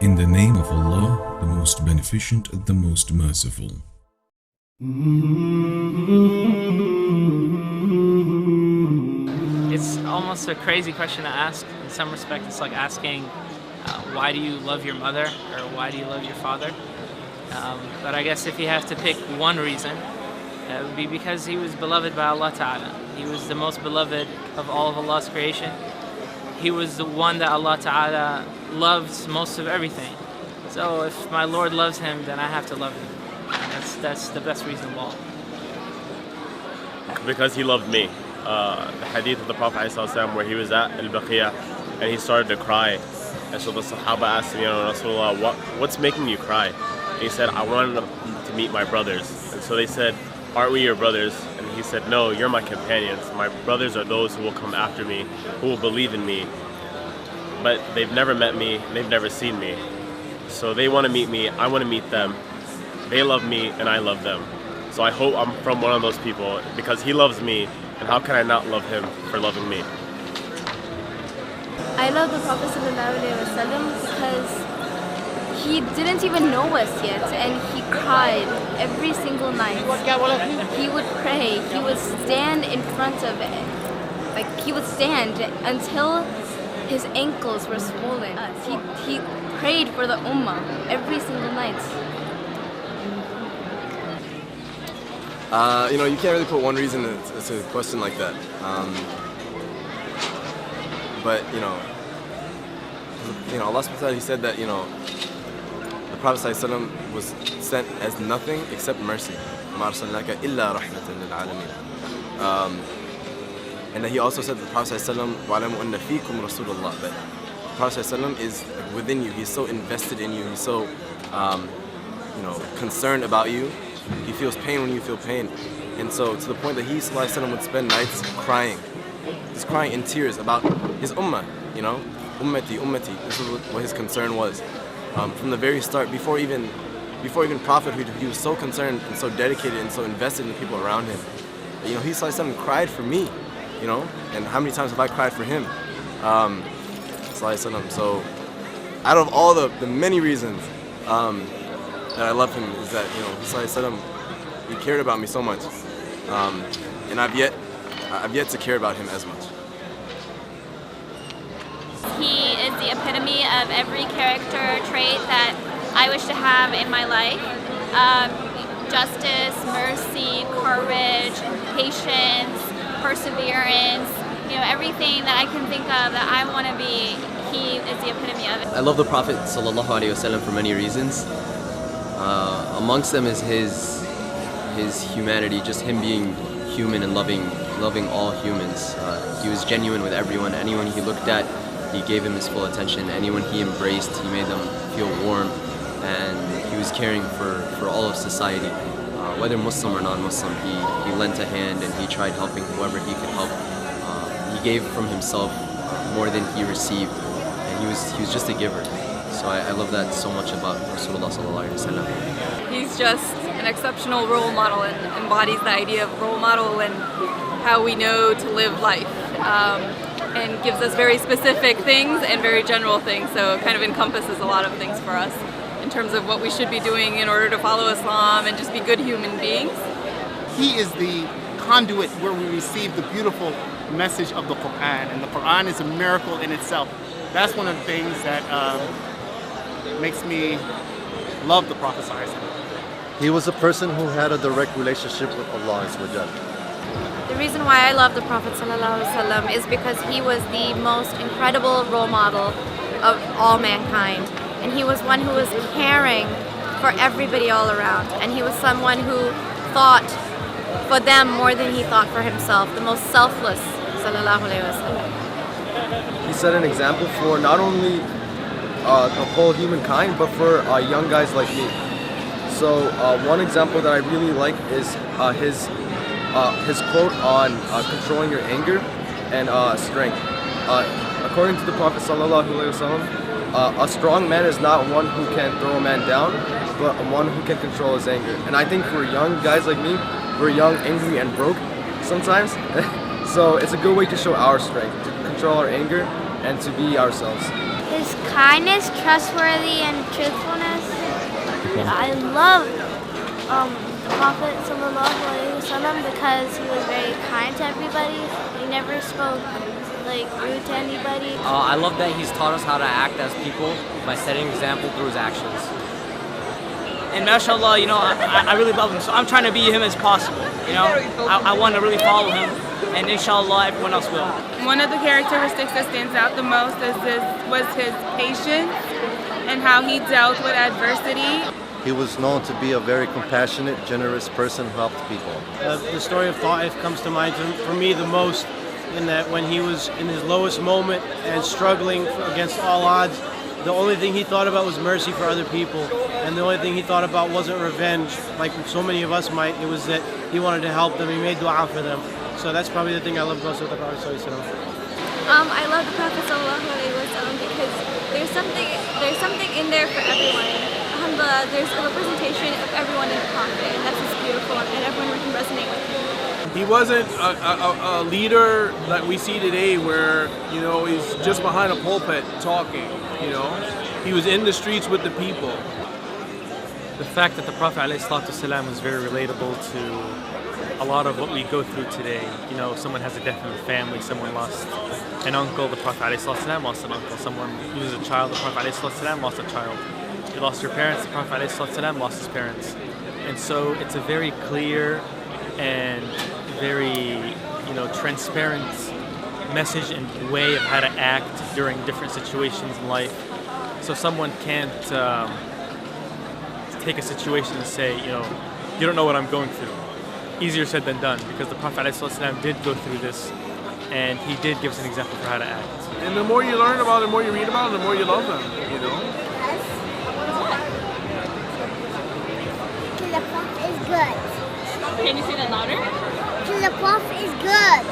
In the name of Allah, the most beneficent, the most merciful. It's almost a crazy question to ask. In some respect, it's like asking, why do you love your mother, or why do you love your father? But I guess if you have to pick one reason, it would be because he was beloved by Allah Ta'ala. He was the most beloved of all of Allah's creation. He was the one that Allah Ta'ala loved most of everything. So if my Lord loves him, then I have to love him. And that's the best reason of all. Because he loved me. The hadith of the Prophet ﷺ where he was at Al-Baqiyah and he started to cry. And so the Sahaba asked him, Rasulullah, what's making you cry? And he said, I wanted to meet my brothers. And so they said, aren't we your brothers? And he said, no, you're my companions. My brothers are those who will come after me, who will believe in me. But they've never met me, they've never seen me. So they want to meet me, I want to meet them. They love me and I love them. So I hope I'm from one of those people because he loves me, and how can I not love him for loving me? I love the Prophet ﷺ because he didn't even know us yet, and he cried every single night. He would pray, he would stand in front of it, he would stand until his ankles were swollen. He prayed for the ummah every single night. You can't really put one reason to a question like that. But Allah subhanahu wa ta'ala, he said that, the Prophet ﷺ was sent as nothing except mercy. مَا أَرْسَلْنَاكَ إِلَّا رَحْمَةً لِلْعَالَمِينَ. And that he also said that the Prophet ﷺ وَعَلَمُوا أَنَّ فِيكُمْ رَسُولَ اللَّهِ, that the Prophet ﷺ is within you. He's so invested in you. He's so concerned about you. He feels pain when you feel pain. And so to the point that he ﷺ would spend nights crying. He's crying in tears about his ummah, ummati, ummati. This is what his concern was. From the very start, before even prophethood, he was so concerned and so dedicated and so invested in the people around him. He ﷺ cried for me, and how many times have I cried for him? ﷺ. So out of all the many reasons that I love him is that, ﷺ, he cared about me so much. And I've yet to care about him as much. He is the epitome of every character trait that I wish to have in my life. Justice, mercy, courage, patience, perseverance, everything that I can think of that I want to be, he is the epitome of it. I love the Prophet ﷺ for many reasons. Amongst them is his humanity, just him being human and loving all humans. He was genuine with everyone. Anyone he looked at, he gave him his full attention. Anyone he embraced, he made them feel warm, and he was caring for all of society. Whether Muslim or non-Muslim, he lent a hand and he tried helping whoever he could help. He gave from himself more than he received, and he was just a giver. So I love that so much about Rasulullah sallallahu alaihi wasallam. He's just an exceptional role model and embodies the idea of role model and how we know to live life, and gives us very specific things and very general things, so it kind of encompasses a lot of things for us in terms of what we should be doing in order to follow Islam and just be good human beings. He is the conduit where we receive the beautiful message of the Quran, and the Quran is a miracle in itself. That's one of the things that makes me love the Prophet ﷺ. He was a person who had a direct relationship with Allah Azza. The reason why I love the Prophet ﷺ is because he was the most incredible role model of all mankind. And he was one who was caring for everybody all around. And he was someone who thought for them more than he thought for himself. The most selfless, sallallahu alayhi wa sallam. He set an example for not only the whole humankind, but for young guys like me. So one example that I really like is his quote on controlling your anger and strength. According to the Prophet sallallahu alaihi wasallam, a strong man is not one who can throw a man down, but one who can control his anger. And I think for young guys like me, we're young, angry, and broke sometimes. So it's a good way to show our strength, to control our anger, and to be ourselves. His Kindness, trustworthy, and truthfulness. I love the Prophet ﷺ because he was very kind to everybody. He never spoke rude to anybody. I love that he's taught us how to act as people by setting an example through his actions. And mashallah, I really love him, so I'm trying to be him as possible. I want to really follow him, and inshallah, everyone else will. One of the characteristics that stands out the most was his patience and how he dealt with adversity. He was known to be a very compassionate, generous person who helped people. The story of Ta'if comes to mind for me the most, in that when he was in his lowest moment and struggling against all odds, the only thing he thought about was mercy for other people, and the only thing he thought about wasn't revenge, like so many of us might. It was that he wanted to help them, he made dua for them. So that's probably the thing I love most about the Prophet ﷺ. I love the Prophet ﷺ because there's something in there for everyone. Alhamdulillah, there's a representation of everyone in the Prophet, and that's just beautiful, and everyone can resonate with him. He wasn't a leader that we see today where, he's just behind a pulpit talking, He was in the streets with the people. The fact that the Prophet ﷺ was very relatable to a lot of what we go through today. Someone has a death in the family, someone lost an uncle, the Prophet ﷺ lost an uncle. Someone loses a child, the Prophet ﷺ lost a child. You lost your parents, the Prophet ﷺ lost his parents. And so it's a very clear and very, transparent message and way of how to act during different situations in life. So someone can't take a situation and say, you don't know what I'm going through. Easier said than done, because the Prophet ﷺ did go through this, and he did give us an example for how to act. And the more you learn about it, the more you read about it, the more you love them, The Prophet is good. Can you say that louder? The Prophet is good.